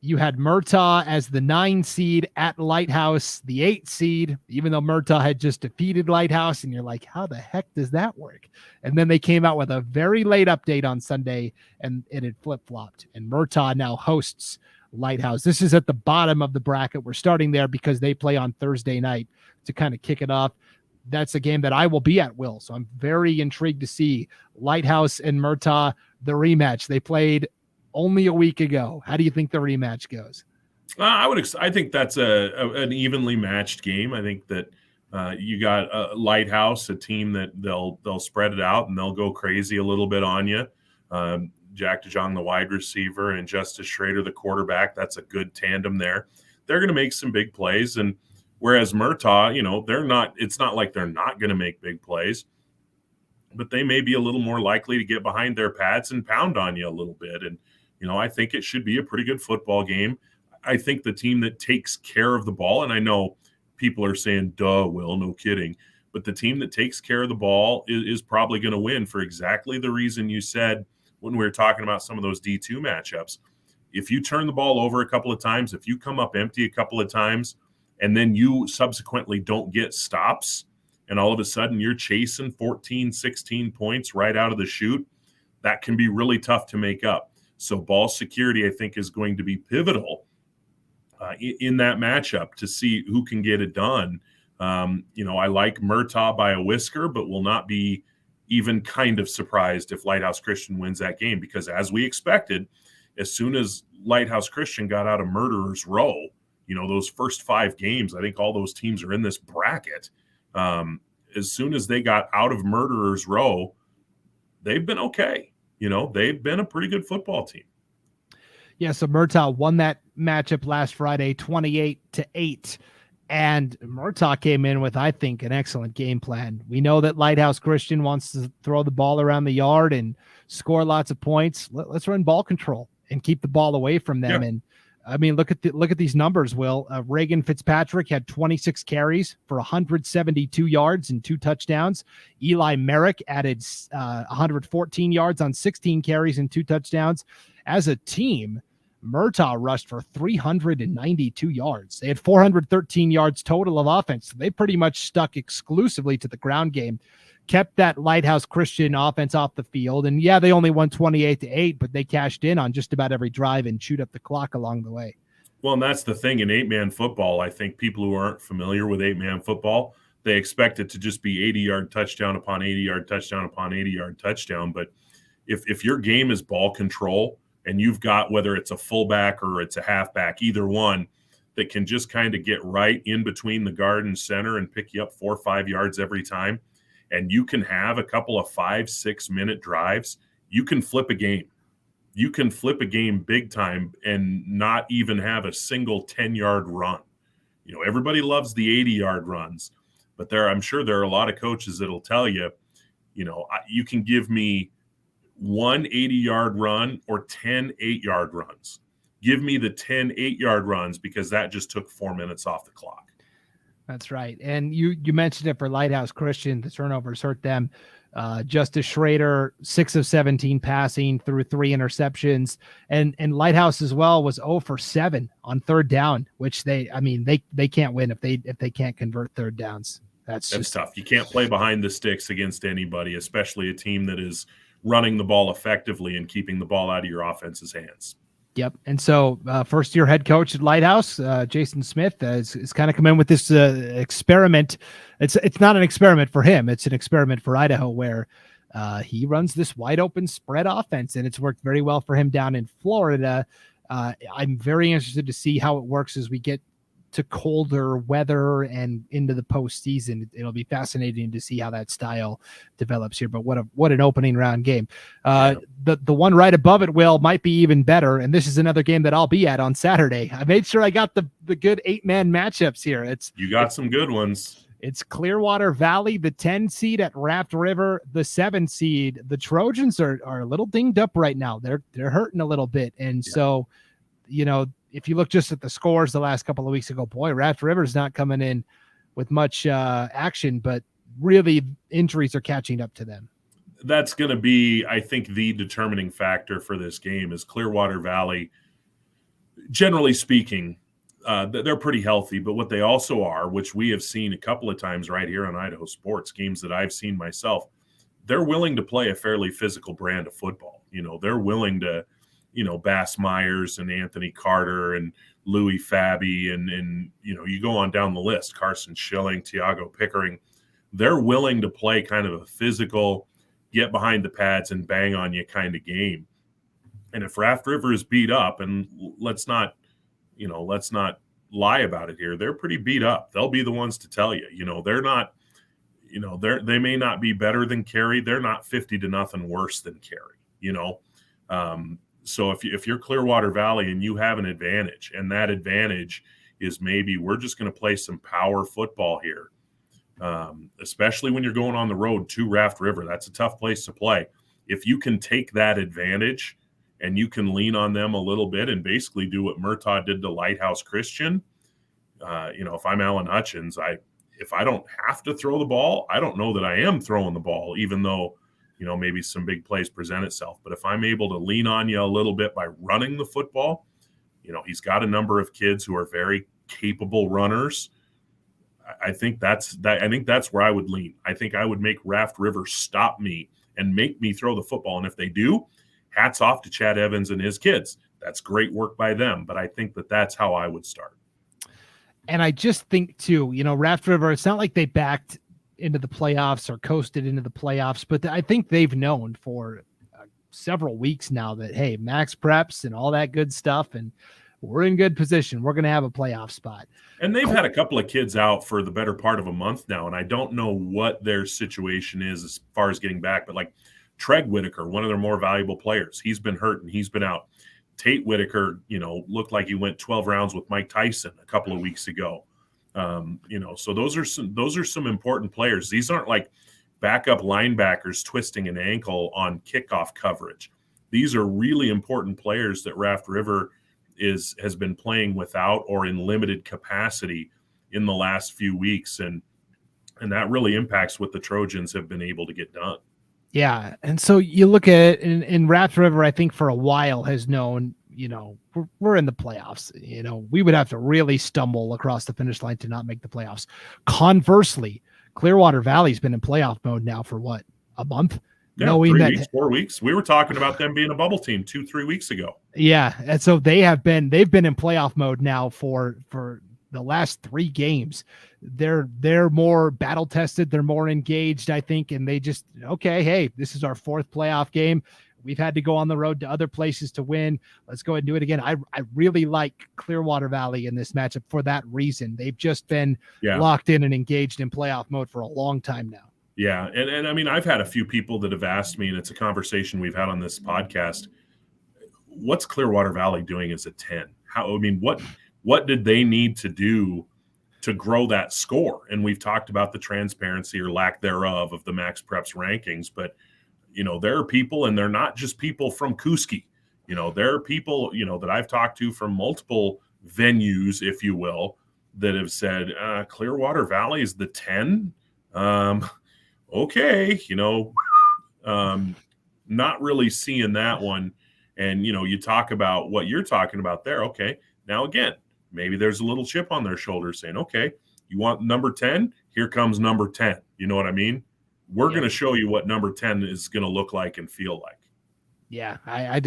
You had Murtaugh as the 9 seed at Lighthouse, the 8 seed, even though Murtaugh had just defeated Lighthouse. And you're like, how the heck does that work? And then they came out with a very late update on Sunday, and it had flip-flopped. And Murtaugh now hosts Lighthouse. This is at the bottom of the bracket. We're starting there because they play on Thursday night to kind of kick it off. That's a game that I will be at, Will. So I'm very intrigued to see Lighthouse and Murtaugh, the rematch. They played only a week ago. How do you think the rematch goes? I think that's an evenly matched game. I think that you got Lighthouse, a team that they'll spread it out and they'll go crazy a little bit on you. Jack DeJong, the wide receiver, and Justice Schrader, the quarterback. That's a good tandem there. They're going to make some big plays, and whereas Murtaugh, it's not like they're not going to make big plays, but they may be a little more likely to get behind their pads and pound on you a little bit. And I think it should be a pretty good football game. I think the team that takes care of the ball, and I know people are saying, duh, Will, no kidding, but the team that takes care of the ball is probably going to win for exactly the reason you said when we were talking about some of those D2 matchups. If you turn the ball over a couple of times, if you come up empty a couple of times, and then you subsequently don't get stops, and all of a sudden you're chasing 14, 16 points right out of the chute, that can be really tough to make up. So ball security, I think, is going to be pivotal in that matchup to see who can get it done. I like Murtaugh by a whisker, but will not be even kind of surprised if Lighthouse Christian wins that game, because as we expected, as soon as Lighthouse Christian got out of Murderer's Row, those first 5 games, I think all those teams are in this bracket. As soon as they got out of Murderer's Row, they've been okay. They've been a pretty good football team. Yeah, so Murtaugh won that matchup last Friday, 28-8. And Murtaugh came in with, I think, an excellent game plan. We know that Lighthouse Christian wants to throw the ball around the yard and score lots of points. Let's run ball control and keep the ball away from them. Yeah. And I mean, look at these numbers, Will. Reagan Fitzpatrick had 26 carries for 172 yards and 2 touchdowns. Eli Merrick added 114 yards on 16 carries and 2 touchdowns. As a team, Murtaugh rushed for 392 yards. They had 413 yards total of offense. They pretty much stuck exclusively to the ground game, kept that Lighthouse Christian offense off the field. And yeah, they only won 28-8, but they cashed in on just about every drive and chewed up the clock along the way. Well, and that's the thing in 8-man football. I think people who aren't familiar with 8-man football, they expect it to just be 80-yard touchdown upon 80-yard touchdown upon 80-yard touchdown. But if your game is ball control, and you've got, whether it's a fullback or it's a halfback, either one, that can just kind of get right in between the guard and center and pick you up 4 or 5 yards every time, and you can have a couple of 5-6 minute drives, you can flip a game. You can flip a game big time and not even have a single 10-yard run. Everybody loves the 80-yard runs, but I'm sure there are a lot of coaches that'll tell you, You can give me one 80-yard run or 10 8-yard runs. Give me the 10 8-yard runs because that just took 4 minutes off the clock. That's right. And you mentioned it for Lighthouse Christian. The turnovers hurt them. Justice Schrader, 6 of 17 passing, through 3 interceptions. And Lighthouse as well was 0 for 7 on third down, which they can't win if they can't convert third downs. That's just tough. You can't play behind the sticks against anybody, especially a team that is running the ball effectively and keeping the ball out of your offense's hands. Yep. And so first-year head coach at Lighthouse, Jason Smith, is kind of come in with this experiment. It's not an experiment for him. It's an experiment for Idaho where he runs this wide-open spread offense, and it's worked very well for him down in Florida. I'm very interested to see how it works as we get to colder weather and into the postseason. It'll be fascinating to see how that style develops here. But what an opening round game. The one right above it, Will, might be even better. And this is another game that I'll be at on Saturday. I made sure I got the good 8-man matchups here. You got some good ones. It's Clearwater Valley, the 10 seed at Raft River, the 7 seed. The Trojans are a little dinged up right now. They're hurting a little bit. And so, if you look just at the scores the last couple of weeks ago, boy, Raft River's not coming in with much action, but really injuries are catching up to them. That's going to be, I think, the determining factor for this game is Clearwater Valley. Generally speaking, they're pretty healthy, but what they also are, which we have seen a couple of times right here on Idaho Sports, games that I've seen myself, they're willing to play a fairly physical brand of football. They're willing to, Bass Myers and Anthony Carter and Louis Fabi and you go on down the list, Carson Schilling, Tiago Pickering. They're willing to play kind of a physical, get behind the pads and bang on you kind of game. And if Raft River is beat up, and let's not lie about it here, they're pretty beat up. They'll be the ones to tell you. They're not, they may not be better than Cary. They're not 50-0 worse than Cary. So if you're Clearwater Valley and you have an advantage, and that advantage is maybe we're just going to play some power football here, especially when you're going on the road to Raft River. That's a tough place to play. If you can take that advantage and you can lean on them a little bit and basically do what Murtaugh did to Lighthouse Christian, if I'm Alan Hutchins, if I don't have to throw the ball, I don't know that I am throwing the ball, even though maybe some big plays present itself. But if I'm able to lean on you a little bit by running the football, he's got a number of kids who are very capable runners. I think that's where I would lean. I think I would make Raft River stop me and make me throw the football. And if they do, hats off to Chad Evans and his kids. That's great work by them. But I think that's how I would start. And I just think too, Raft River, it's not like they backed into the playoffs or coasted into the playoffs, but I think they've known for several weeks now that, hey, max preps and all that good stuff, and we're in good position. We're going to have a playoff spot. And they've had a couple of kids out for the better part of a month now, and I don't know what their situation is as far as getting back, but like Treg Whitaker, one of their more valuable players, he's been hurt and he's been out. Tate Whitaker, looked like he went 12 rounds with Mike Tyson a couple of weeks ago. So those are some important players. These aren't like backup linebackers twisting an ankle on kickoff coverage. These are really important players that Raft River has been playing without or in limited capacity in the last few weeks. And that really impacts what the Trojans have been able to get done. Yeah. And so you look at it in Raft River, I think for a while has known, we're in the playoffs. We would have to really stumble across the finish line to not make the playoffs. Conversely, Clearwater Valley's been in playoff mode now for what, a month? Yeah, knowing 3 weeks, 4 weeks. We were talking about them being a bubble team 2-3 weeks ago. Yeah. And so they've been in playoff mode now for the last 3 games. They're more battle tested. They're more engaged, I think. And they just, okay, hey, this is our 4th playoff game. We've had to go on the road to other places to win. Let's go ahead and do it again. I really like Clearwater Valley in this matchup for that reason. They've just been locked in and engaged in playoff mode for a long time now. Yeah. And I mean, I've had a few people that have asked me, and it's a conversation we've had on this podcast, what's Clearwater Valley doing as a 10? What did they need to do to grow that score. And we've talked about the transparency or lack thereof of the Max Preps rankings, but there are people, and they're not just people from Kuski. There are people, that I've talked to from multiple venues, if you will, that have said Clearwater Valley is the 10. Okay, not really seeing that one. And, you talk about what you're talking about there. Okay, now again, maybe there's a little chip on their shoulder saying, okay, you want number 10? Here comes number 10. You know what I mean? We're going to show you what number 10 is going to look like and feel like. Yeah, I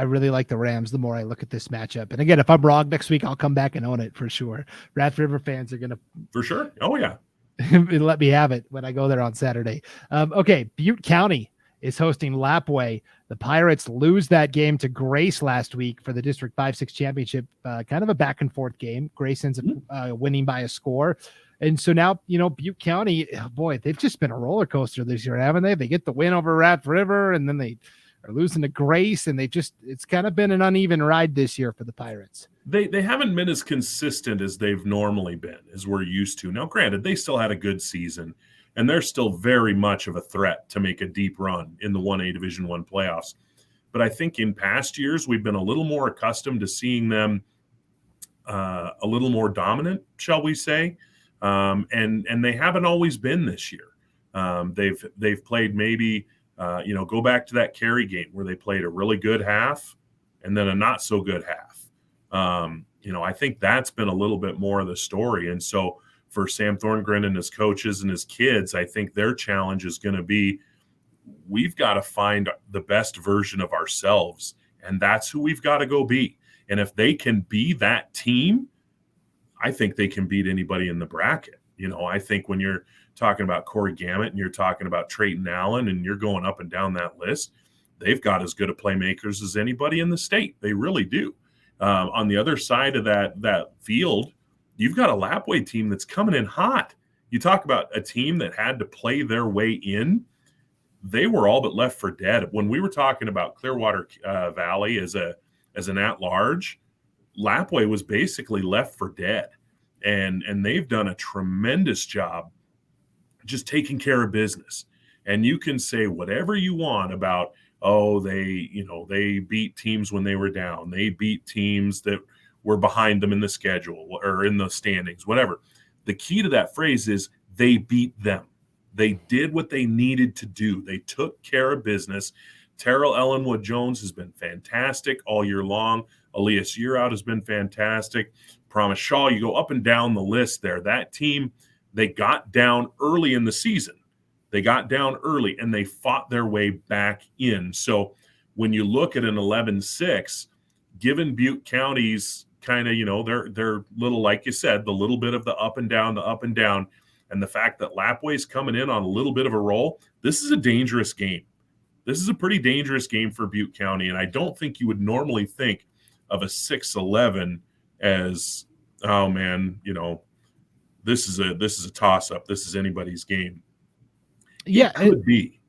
really like the Rams the more I look at this matchup. And again, if I'm wrong next week, I'll come back and own it for sure. Raft River fans are going to. For sure. Oh, yeah. Let me have it when I go there on Saturday. Okay, Butte County is hosting Lapwai. The Pirates lose that game to Grace last week for the District 5-6 championship. Kind of a back and forth game. Grace ends up winning by a score. And so now, Butte County, boy, they've just been a roller coaster this year, haven't they? They get the win over Raft River, and then they are losing to Grace, and it's kind of been an uneven ride this year for the Pirates. They haven't been as consistent as they've normally been, as we're used to. Now, granted, they still had a good season, and they're still very much of a threat to make a deep run in the 1A Division I playoffs. But I think in past years, we've been a little more accustomed to seeing them a little more dominant, shall we say. And they haven't always been this year. They've played maybe, go back to that Cary game where they played a really good half and then a not so good half. I think that's been a little bit more of the story. And so for Sam Thorngren and his coaches and his kids, I think their challenge is going to be, we've got to find the best version of ourselves. And that's who we've got to go be. And if they can be that team, I think they can beat anybody in the bracket. I think when you're talking about Corey Gammett and you're talking about Trayton Allen and you're going up and down that list, they've got as good a playmakers as anybody in the state. They really do. On the other side of that field, you've got a Lapwai team that's coming in hot. You talk about a team that had to play their way in. They were all but left for dead. When we were talking about Clearwater Valley as an at-large, Lapwai was basically left for dead, and they've done a tremendous job just taking care of business. And you can say whatever you want about, they beat teams when they were down. They beat teams that were behind them in the schedule or in the standings, whatever. The key to that phrase is they beat them. They did what they needed to do. They took care of business. Terrell Ellenwood Jones has been fantastic all year long. Elias Yearout has been fantastic. Promise Shaw, you go up and down the list there. That team, they got down early in the season. They got down early, and they fought their way back in. So when you look at an 11-6, given Butte County's kind of, they're little, like you said, the little bit of the up and down, and the fact that Lapwai's coming in on a little bit of a roll, this is a dangerous game. This is a pretty dangerous game for Butte County, and I don't think you would normally think of a 6-11 as, oh man, this is a toss-up. This is anybody's game. Yeah, it could be.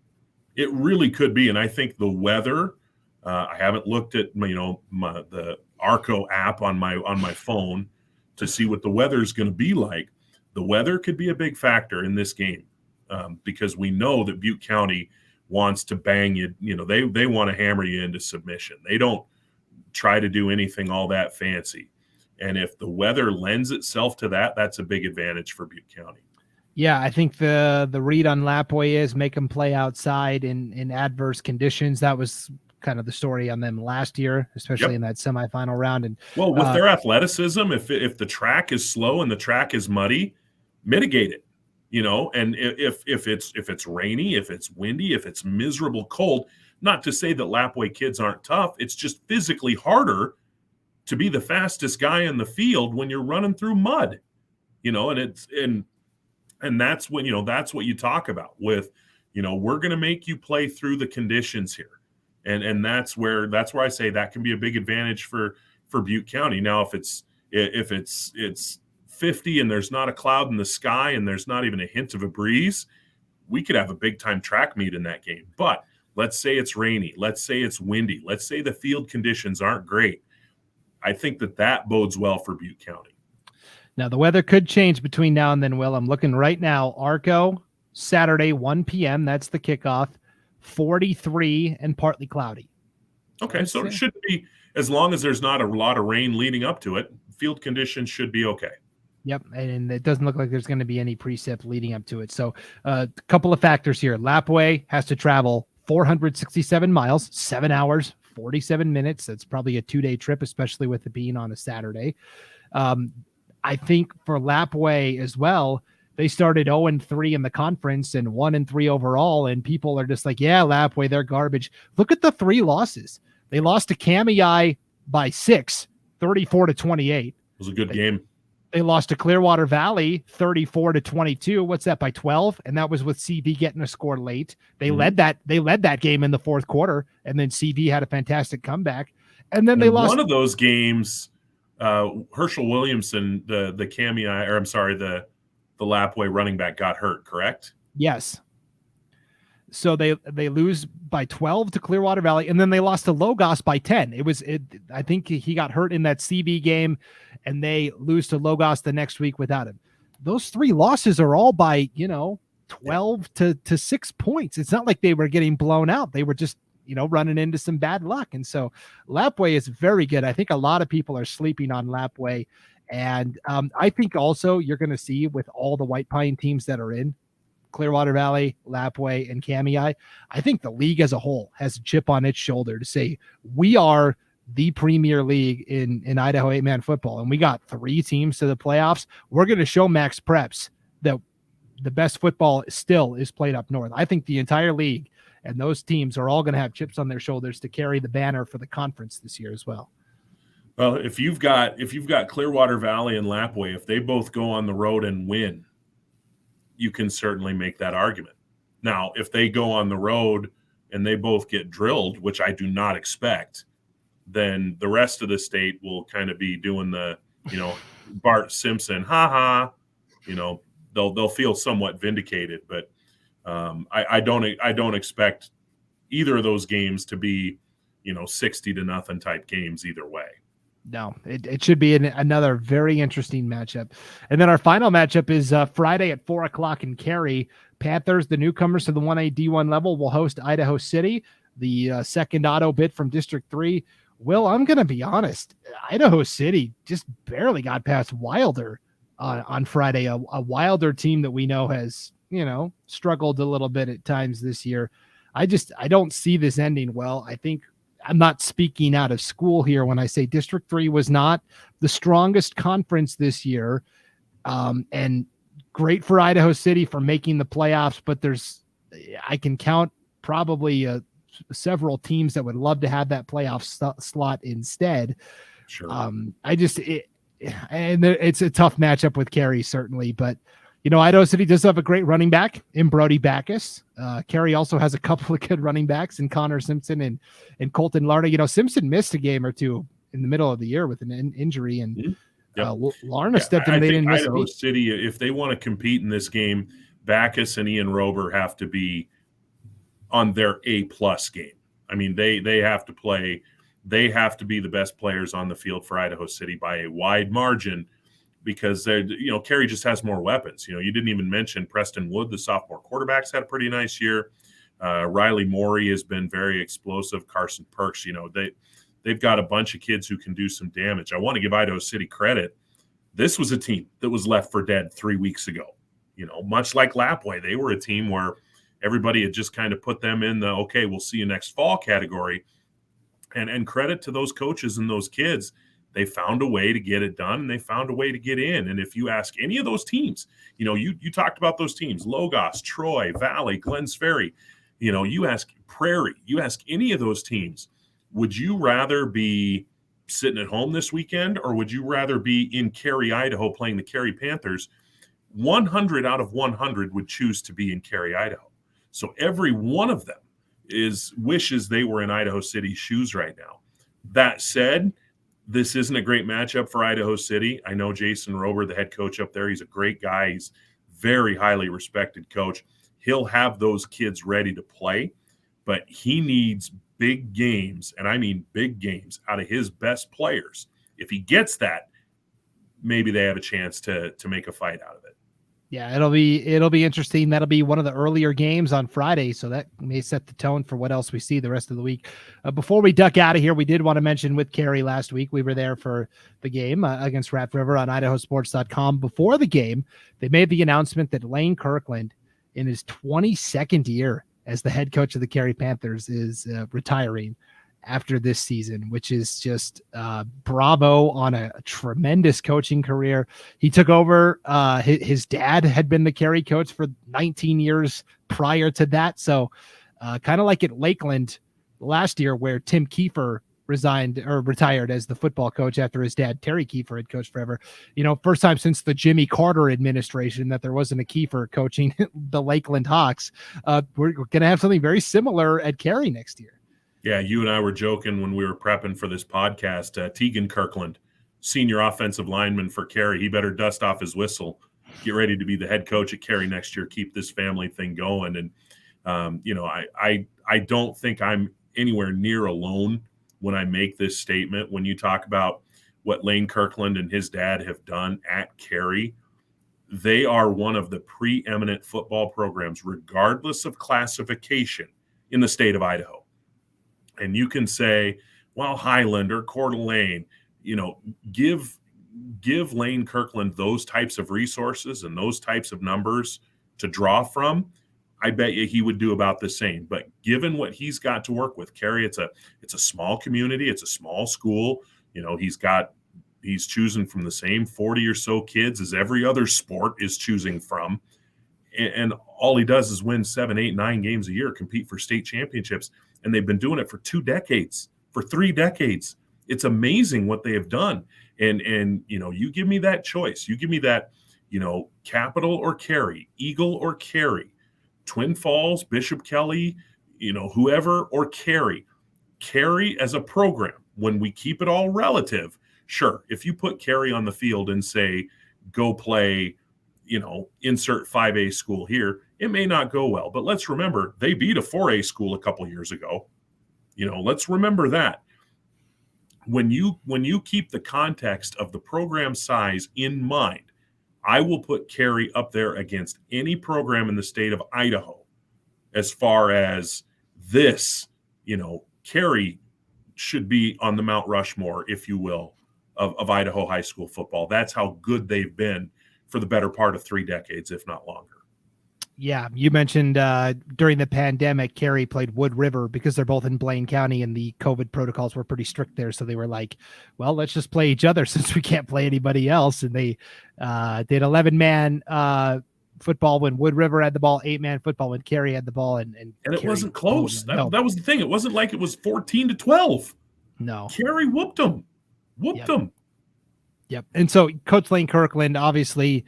It really could be, and I think the weather. I haven't looked at the Arco app on my phone to see what the weather is going to be like. The weather could be a big factor in this game because we know that Butte County wants to bang you. They want to hammer you into submission. They don't try to do anything all that fancy. And if the weather lends itself to that, that's a big advantage for Butte County. Yeah, I think the read on Lapwai is make them play outside in adverse conditions. That was kind of the story on them last year, especially in that semifinal round. And well, with their athleticism, if the track is slow and the track is muddy, mitigate it. And if it's rainy, if it's windy, if it's miserable cold, not to say that Lapwai kids aren't tough. It's just physically harder to be the fastest guy in the field when you're running through mud, and that's when, that's what you talk about with, we're going to make you play through the conditions here. And that's where I say that can be a big advantage for Butte County. Now, if it's 50 and there's not a cloud in the sky and there's not even a hint of a breeze, we could have a big time track meet in that game. But let's say it's rainy. Let's say it's windy. Let's say the field conditions aren't great. I think that bodes well for Butte County. Now, the weather could change between now and then, Will. I'm looking right now. Arco, Saturday, 1 p.m. That's the kickoff. 43 and partly cloudy. Okay, so it should be, as long as there's not a lot of rain leading up to it, field conditions should be okay. Yep, and it doesn't look like there's going to be any precip leading up to it. So a couple of factors here. Lapway has to travel 467 miles, 7 hours, 47 minutes. That's probably a 2-day trip, especially with it being on a Saturday. I think for Lapway as well, they started 0-3 in the conference and 1-3 overall, and people are just like, yeah, Lapway, they're garbage. Look at the 3 losses. They lost to Kamei by 6, 34-28. It was a good game. They lost to Clearwater Valley 34-22. What's that, by 12? And that was with CV getting a score late. They led that game in the fourth quarter, and then CV had a fantastic comeback. And then they lost one of those games. Herschel Williamson, the Lapway running back, got hurt, correct? Yes. So they lose by 12 to Clearwater Valley, and then they lost to Logos by 10. I think he got hurt in that CB game, and they lose to Logos the next week without him. Those 3 losses are all by 12 to 6 points. It's not like they were getting blown out. They were just running into some bad luck. And so Lapway is very good. I think a lot of people are sleeping on Lapway, and I think also you're going to see with all the White Pine teams that are in Clearwater Valley, Lapway, and Kamei, I think the league as a whole has a chip on its shoulder to say we are the premier league in Idaho 8-man football, and we got 3 teams to the playoffs. We're going to show Max Preps that the best football still is played up north. I think the entire league and those teams are all going to have chips on their shoulders to carry the banner for the conference this year as well. Well, if you've got Clearwater Valley and Lapway, if they both go on the road and win, you can certainly make that argument. Now, if they go on the road and they both get drilled, which I do not expect, then the rest of the state will kind of be doing the, Bart Simpson, they'll feel somewhat vindicated. But I don't expect either of those games to be, 60-0 type games either way. No, it should be another very interesting matchup. And then our final matchup is Friday at 4:00 in Cary. Panthers, the newcomers to the 1A D1 level, will host Idaho City, the second auto bid from District 3. Will, I'm going to be honest, Idaho City just barely got past Wilder on Friday, a Wilder team that we know has, struggled a little bit at times this year. I don't see this ending well. I think I'm not speaking out of school here when I say District 3 was not the strongest conference this year. And great for Idaho City for making the playoffs, but I can count probably several teams that would love to have that playoff slot instead. Sure. It's a tough matchup with Cary, certainly, but Idaho City does have a great running back in Brody Backus. Cary also has a couple of good running backs in Connor Simpson and Colton Larna. Simpson missed a game or two in the middle of the year with an injury, and Larna stepped in. I think Idaho City, if they want to compete in this game, Backus and Ian Rober have to be on their A+ game. I mean, they have to play. They have to be the best players on the field for Idaho City by a wide margin, because Cary just has more weapons. You didn't even mention Preston Wood, the sophomore quarterback's had a pretty nice year. Riley Morey has been very explosive. Carson Perks, they've got a bunch of kids who can do some damage. I want to give Idaho City credit. This was a team that was left for dead 3 weeks ago. Much like Lapway, they were a team where everybody had just kind of put them in the, okay, we'll see you next fall category. And credit to those coaches and those kids. They found a way to get it done, and they found a way to get in. And if you ask any of those teams, you talked about those teams, Logos, Troy, Valley, Glens Ferry, you ask Prairie, you ask any of those teams, would you rather be sitting at home this weekend, or would you rather be in Cary, Idaho, playing the Cary Panthers? 100 out of 100 would choose to be in Cary, Idaho. So every one of them wishes they were in Idaho City's shoes right now. That said, this isn't a great matchup for Idaho City. I know Jason Rober, the head coach up there. He's a great guy. He's very highly respected coach. He'll have those kids ready to play, but he needs big games, and I mean big games, out of his best players. If he gets that, maybe they have a chance to make a fight out of it. Yeah, it'll be interesting. That'll be one of the earlier games on Friday, so that may set the tone for what else we see the rest of the week. Before we duck out of here, we did want to mention with Carey last week, we were there for the game against Rat River on IdahoSports.com. Before the game, they made the announcement that Lane Kirkland, in his 22nd year as the head coach of the Carey Panthers, is retiring after this season, which is just bravo on a tremendous coaching career. He took over. His dad had been the Carey coach for 19 years prior to that. So kind of like at Lakeland last year, where Tim Kiefer retired as the football coach after his dad, Terry Kiefer, had coached forever. First time since the Jimmy Carter administration that there wasn't a Kiefer coaching the Lakeland Hawks. We're going to have something very similar at Carey next year. Yeah, you and I were joking when we were prepping for this podcast. Tegan Kirkland, senior offensive lineman for Carey, he better dust off his whistle, get ready to be the head coach at Carey next year, keep this family thing going. And, I don't think I'm anywhere near alone when I make this statement. When you talk about what Lane Kirkland and his dad have done at Carey, they are one of the preeminent football programs, regardless of classification, in the state of Idaho. And you can say, well, Highland or Coeur d'Alene, give Lane Kirkland those types of resources and those types of numbers to draw from. I bet you he would do about the same. But given what he's got to work with, Carey, it's a small community, it's a small school. He's choosing from the same 40 or so kids as every other sport is choosing from. And all he does is win 7, 8, 9 games a year, compete for state championships. And they've been doing it for 2 decades, for 3 decades. It's amazing what they have done. And you give me that choice. You give me that, Capital or Carey, Eagle or Carey, Twin Falls, Bishop Kelly, whoever, or Carey. Carey as a program, when we keep it all relative, sure, if you put Carey on the field and say, go play, insert 5A school here, it may not go well. But let's remember, they beat a 4A school a couple years ago. Let's remember that. When you keep the context of the program size in mind, I will put Carey up there against any program in the state of Idaho as far as this, Carey should be on the Mount Rushmore, if you will, of Idaho high school football. That's how good they've been for the better part of 3 decades, if not longer. Yeah, you mentioned during the pandemic, Carey played Wood River because they're both in Blaine County and the COVID protocols were pretty strict there. So they were like, well, let's just play each other since we can't play anybody else. And they did 11-man football when Wood River had the ball, 8-man football when Carey had the ball. And it wasn't close. That was the thing. It wasn't like it was 14-12. No. Carey whooped them. Yep. And so Coach Lane Kirkland obviously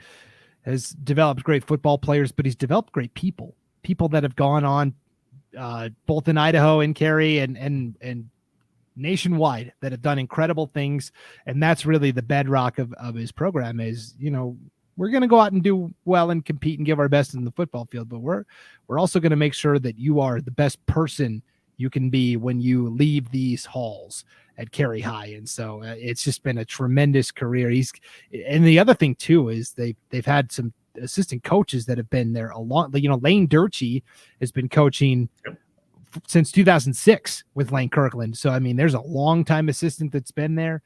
has developed great football players, but he's developed great people that have gone on both in Idaho and Carey and nationwide that have done incredible things. And that's really the bedrock of his program is, we're going to go out and do well and compete and give our best in the football field, but we're also going to make sure that you are the best person you can be when you leave these halls at Carey High. And so it's just been a tremendous career. And the other thing too, is they've had some assistant coaches that have been there a long, Lane Durchie has been coaching since 2006 with Lane Kirkland. So, there's a long time assistant that's been there.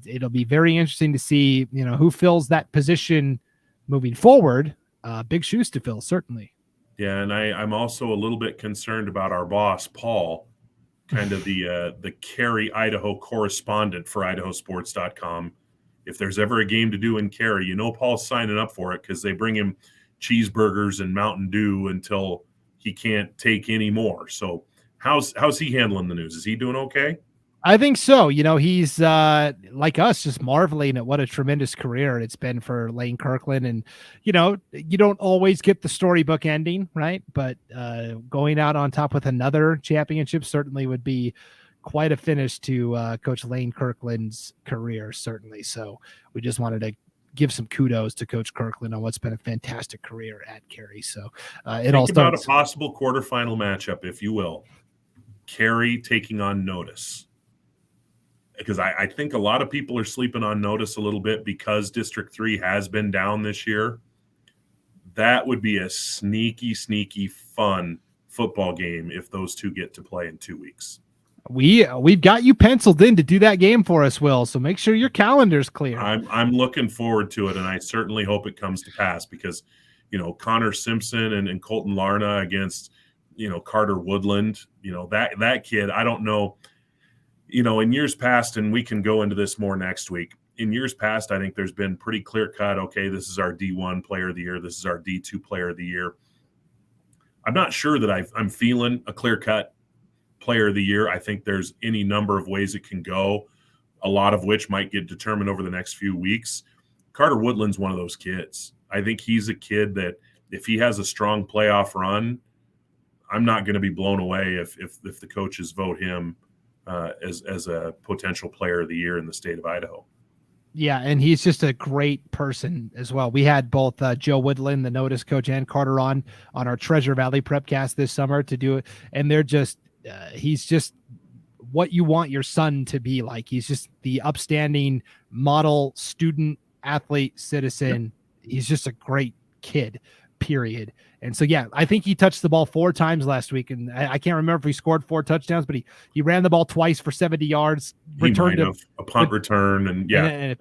It'll be very interesting to see, who fills that position moving forward. Big shoes to fill, certainly. Yeah. And I'm also a little bit concerned about our boss, Paul, kind of the Carey, Idaho correspondent for IdahoSports.com. If there's ever a game to do in Carey, Paul's signing up for it because they bring him cheeseburgers and Mountain Dew until he can't take any more. So how's he handling the news? Is he doing okay? I think so. He's like us, just marveling at what a tremendous career it's been for Lane Kirkland. And, you don't always get the storybook ending, right? But going out on top with another championship certainly would be quite a finish to Coach Lane Kirkland's career, certainly. So we just wanted to give some kudos to Coach Kirkland on what's been a fantastic career at Carey. So it all starts about a possible quarterfinal matchup, if you will. Carey taking on Notice. because I think a lot of people are sleeping on Notice a little bit because District 3 has been down this year. That would be a sneaky fun football game if those two get to play in 2 weeks. We've got you penciled in to do that game for us, Will. So make sure your calendar's clear. I'm looking forward to it, and I certainly hope it comes to pass because, Connor Simpson and Colton Larna against, Carter Woodland, that kid, I don't know, in years past, and we can go into this more next week. In years past, I think there's been pretty clear cut. Okay, this is our D1 player of the year. This is our D2 player of the year. I'm not sure that I'm feeling a clear cut player of the year. I think there's any number of ways it can go, a lot of which might get determined over the next few weeks. Carter Woodland's one of those kids. I think he's a kid that if he has a strong playoff run, I'm not going to be blown away if the coaches vote him as a potential player of the year in the state of Idaho. Yeah, and he's just a great person as well. We had both Joe Woodland, the Notice coach, and Carter on our Treasure Valley Prepcast this summer to do it, and they're just he's just what you want your son to be like. He's just the upstanding model student, athlete, citizen. Yep. He's just a great kid, period. And so, yeah, I think he touched the ball 4 times last week, and I can't remember if he scored 4 touchdowns, but he ran the ball twice for 70 yards, returned a punt return, and a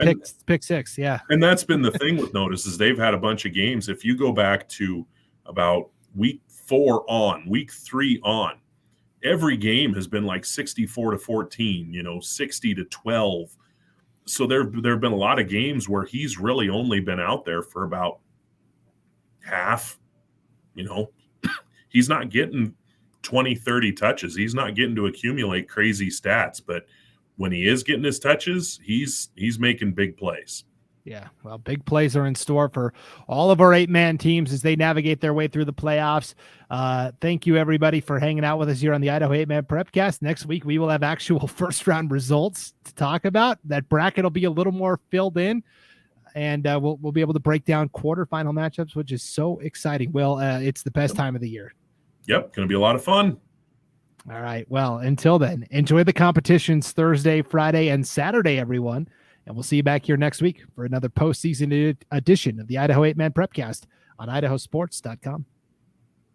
pick 6. Yeah. And that's been the thing with Notice is they've had a bunch of games. If you go back to about week 4 on, week 3 on, every game has been like 64-14, 60-12. So there have been a lot of games where he's really only been out there for about half. He's not getting 20, 30 touches. He's not getting to accumulate crazy stats, but when he is getting his touches, he's making big plays. Yeah, well, big plays are in store for all of our 8-man teams as they navigate their way through the playoffs. Thank you, everybody, for hanging out with us here on the Idaho 8-Man Prepcast. Next week, we will have actual first-round results to talk about. That bracket will be a little more filled in, and we'll be able to break down quarterfinal matchups, which is so exciting. Will, it's the best time of the year. Yep, going to be a lot of fun. All right, well, until then, enjoy the competitions Thursday, Friday, and Saturday, everyone. And we'll see you back here next week for another postseason edition of the Idaho 8-Man Prepcast on IdahoSports.com.